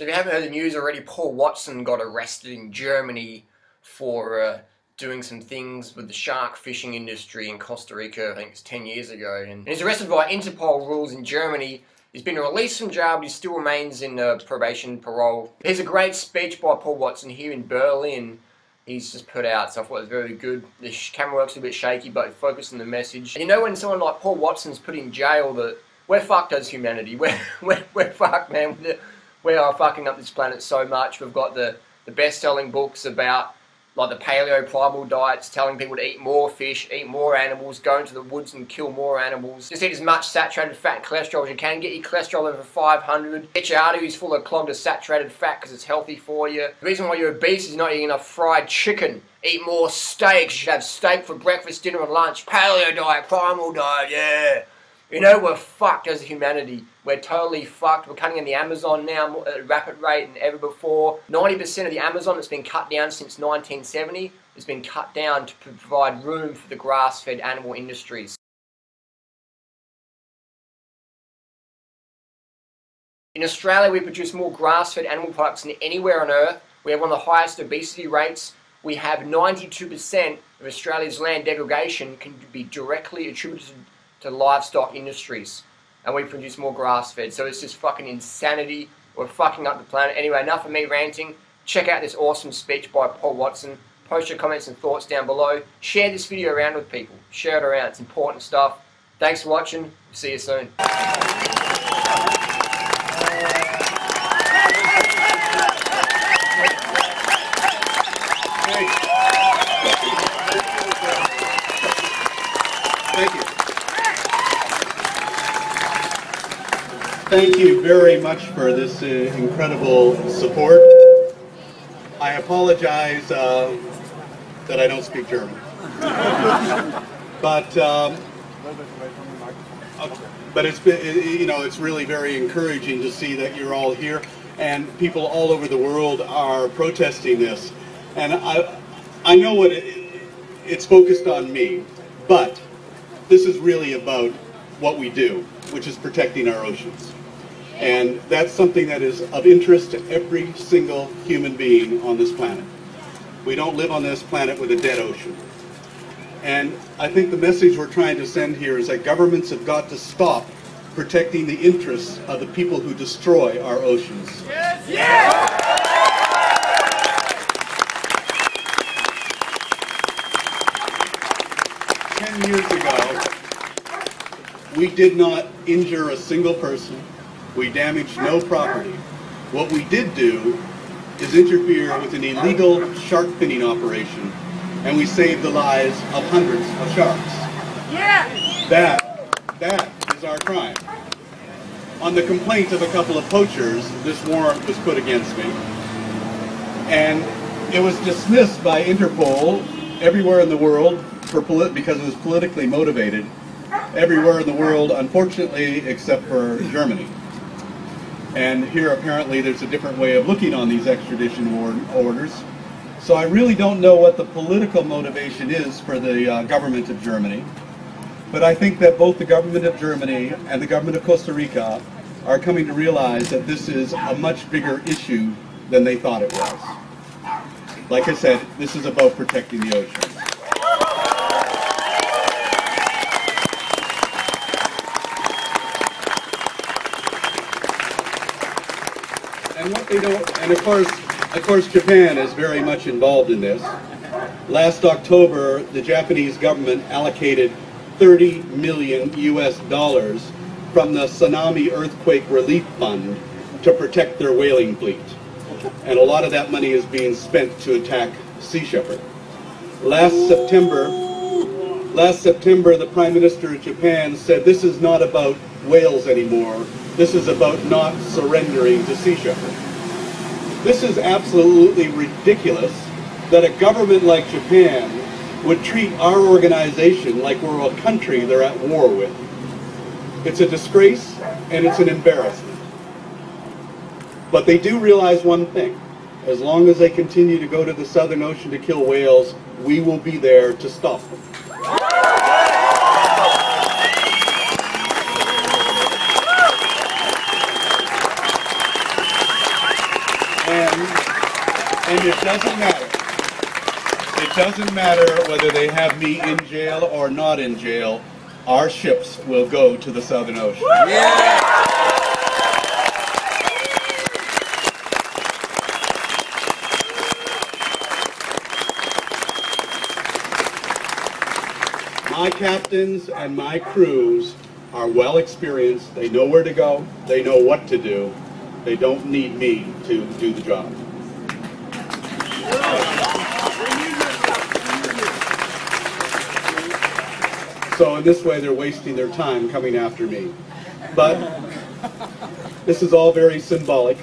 So if you haven't heard the news already, Paul Watson got arrested in Germany for doing some things with the shark fishing industry in Costa Rica. I think it's 10 years ago. And he's arrested by Interpol rules in Germany. He's been released from jail, but he still remains in probation, parole. Here's a great speech by Paul Watson here in Berlin. He's just put out, so I thought it was very good. The camera works a bit shaky, but focus on the message. And you know when someone like Paul Watson's put in jail, that we're fucked as humanity. We're fucked, man. We are fucking up this planet so much. We've got the best-selling books about like the paleo primal diets, telling people to eat more fish, eat more animals, go into the woods and kill more animals. Just eat as much saturated fat and cholesterol as you can. Get your cholesterol over 500. Get your arteries full of clogged saturated fat because it's healthy for you. The reason why you're obese is you're not eating enough fried chicken. Eat more steaks. You should have steak for breakfast, dinner and lunch. Paleo diet, primal diet, yeah. You know, we're fucked as a humanity. We're totally fucked. We're cutting in the Amazon now at a rapid rate than ever before. 90% of the Amazon that's been cut down since 1970 has been cut down to provide room for the grass-fed animal industries. In Australia, we produce more grass-fed animal products than anywhere on Earth. We have one of the highest obesity rates. We have 92% of Australia's land degradation can be directly attributed to livestock industries, and we produce more grass-fed. So it's just fucking insanity. We're fucking up the planet. Anyway, enough of me ranting. Check out this awesome speech by Paul Watson. Post your comments and thoughts down below. Share this video around with people. Share it around. It's important stuff. Thanks for watching. See you soon. Thank you. Thank you very much for this incredible support. I apologize that I don't speak German. But it's been, you know, it's really very encouraging to see that you're all here and people all over the world are protesting this. And I know what it's focused on me, but this is really about what we do, which is protecting our oceans. And that's something that is of interest to every single human being on this planet. We don't live on this planet with a dead ocean. And I think the message we're trying to send here is that governments have got to stop protecting the interests of the people who destroy our oceans. Yes! Yes! 10 years ago, we did not injure a single person. We damaged no property. What we did do is interfere with an illegal shark finning operation, and we saved the lives of hundreds of sharks. Yeah. That is our crime. On the complaint of a couple of poachers, this warrant was put against me, and it was dismissed by Interpol everywhere in the world because it was politically motivated. Everywhere in the world, unfortunately, except for Germany. And here apparently there's a different way of looking on these extradition orders. So I really don't know what the political motivation is for the government of Germany. But I think that both the government of Germany and the government of Costa Rica are coming to realize that this is a much bigger issue than they thought it was. Like I said, this is about protecting the ocean. And what they don't, and of course Japan is very much involved in this. Last October, the Japanese government allocated $30 million from the Tsunami Earthquake Relief Fund to protect their whaling fleet. And a lot of that money is being spent to attack Sea Shepherd. Last September, the Prime Minister of Japan said this is not about whales anymore. This is about not surrendering to Sea Shepherd. This is absolutely ridiculous that a government like Japan would treat our organization like we're a country they're at war with. It's a disgrace and it's an embarrassment. But they do realize one thing. As long as they continue to go to the Southern Ocean to kill whales, we will be there to stop them. And it doesn't matter. It doesn't matter whether they have me in jail or not in jail. Our ships will go to the Southern Ocean. Yeah. My captains and my crews are well experienced. They know where to go. They know what to do. They don't need me to do the job. So in this way, they're wasting their time coming after me. But this is all very symbolic.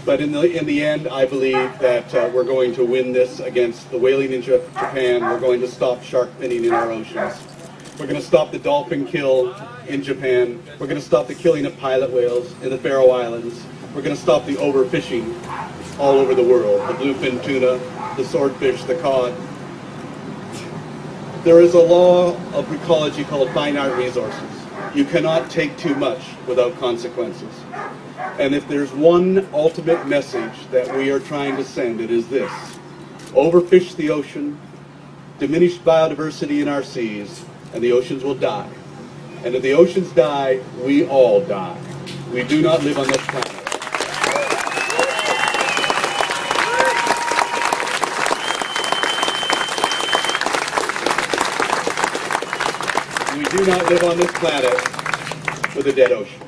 But in the end, I believe that we're going to win this against the whaling in Japan. We're going to stop shark finning in our oceans. We're going to stop the dolphin kill in Japan. We're going to stop the killing of pilot whales in the Faroe Islands. We're going to stop the overfishing all over the world. The bluefin tuna, the swordfish, the cod. There is a law of ecology called finite resources. You cannot take too much without consequences. And if there's one ultimate message that we are trying to send, it is this. Overfish the ocean, diminish biodiversity in our seas, and the oceans will die. And if the oceans die, we all die. We do not live on this planet. We do not live on this planet with a dead ocean.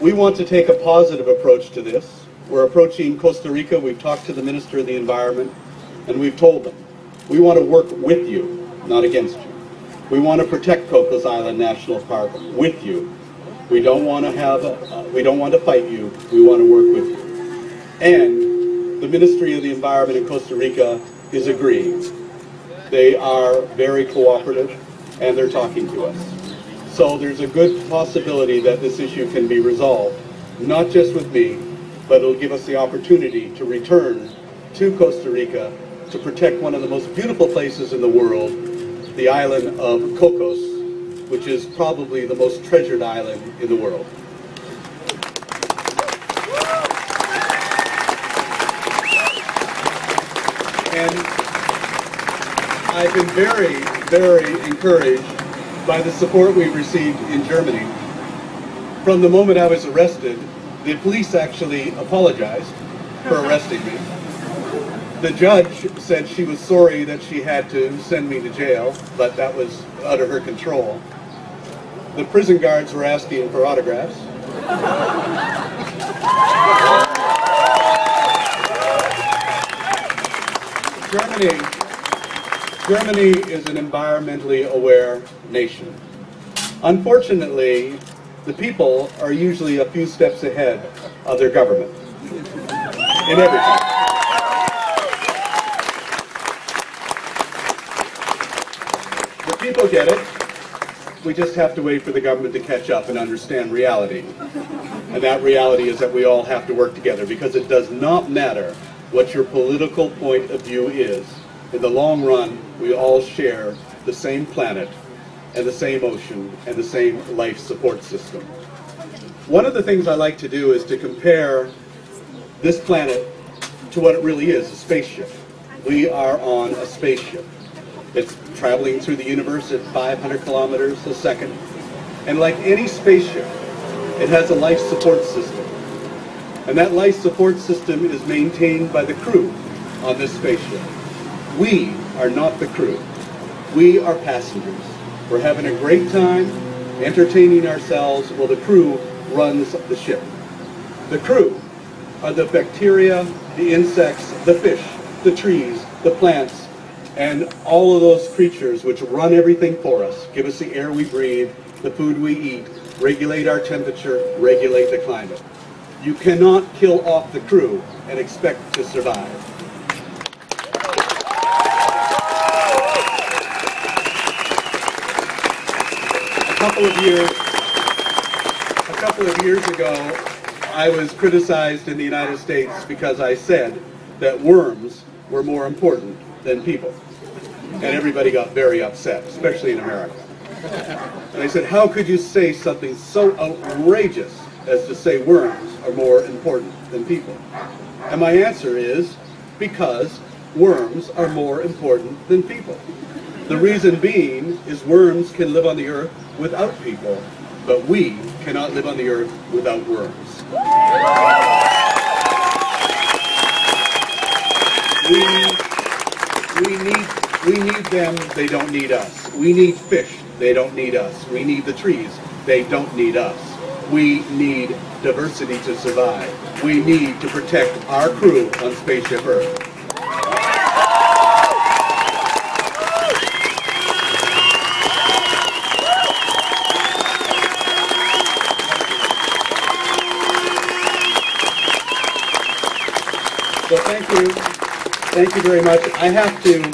We want to take a positive approach to this. We're approaching Costa Rica. We've talked to the Minister of the Environment, and we've told them, we want to work with you, not against you. We want to protect Cocos Island National Park with you. We don't want to fight you. We want to work with you. And the Ministry of the Environment in Costa Rica is agreeing. They are very cooperative, and they're talking to us. So there's a good possibility that this issue can be resolved, not just with me, but it'll give us the opportunity to return to Costa Rica to protect one of the most beautiful places in the world, the island of Cocos, which is probably the most treasured island in the world. And I've been very, very encouraged by the support we've received in Germany. From the moment I was arrested, the police actually apologized for arresting me. The judge said she was sorry that she had to send me to jail, but that was out of her control. The prison guards were asking for autographs. Germany is an environmentally aware nation. Unfortunately, the people are usually a few steps ahead of their government in everything. The people get it. We just have to wait for the government to catch up and understand reality. And that reality is that we all have to work together, because it does not matter what your political point of view is. In the long run, we all share the same planet and the same ocean and the same life support system. One of the things I like to do is to compare this planet to what it really is, a spaceship. We are on a spaceship. It's traveling through the universe at 500 kilometers a second. And like any spaceship, it has a life support system. And that life support system is maintained by the crew on this spaceship. We are not the crew. We are passengers. We're having a great time, entertaining ourselves while the crew runs the ship. The crew are the bacteria, the insects, the fish, the trees, the plants, and all of those creatures which run everything for us, give us the air we breathe, the food we eat, regulate our temperature, regulate the climate. You cannot kill off the crew and expect to survive. A couple of years ago, I was criticized in the United States because I said that worms were more important than people. And everybody got very upset, especially in America. And I said, how could you say something so outrageous as to say worms are more important than people? And my answer is because worms are more important than people. The reason being is worms can live on the earth without people, but we cannot live on the earth without worms. We need them, they don't need us. We need fish, they don't need us. We need the trees, they don't need us. We need diversity to survive. We need to protect our crew on Spaceship Earth. So thank you very much. I have to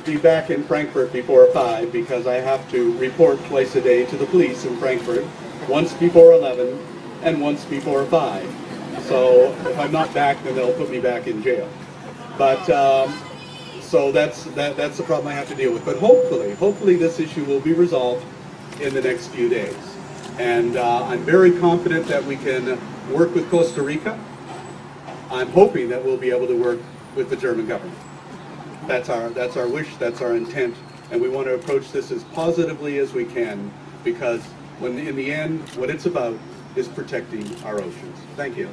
be back in Frankfurt before 5 because I have to report twice a day to the police in Frankfurt, once before 11 and once before 5. So if I'm not back, then they'll put me back in jail. But so that's the problem I have to deal with. But hopefully this issue will be resolved in the next few days. And I'm very confident that we can work with Costa Rica. I'm hoping that we'll be able to work with the German government. That's our wish, that's our intent, and we want to approach this as positively as we can, because in the end, what it's about is protecting our oceans. Thank you.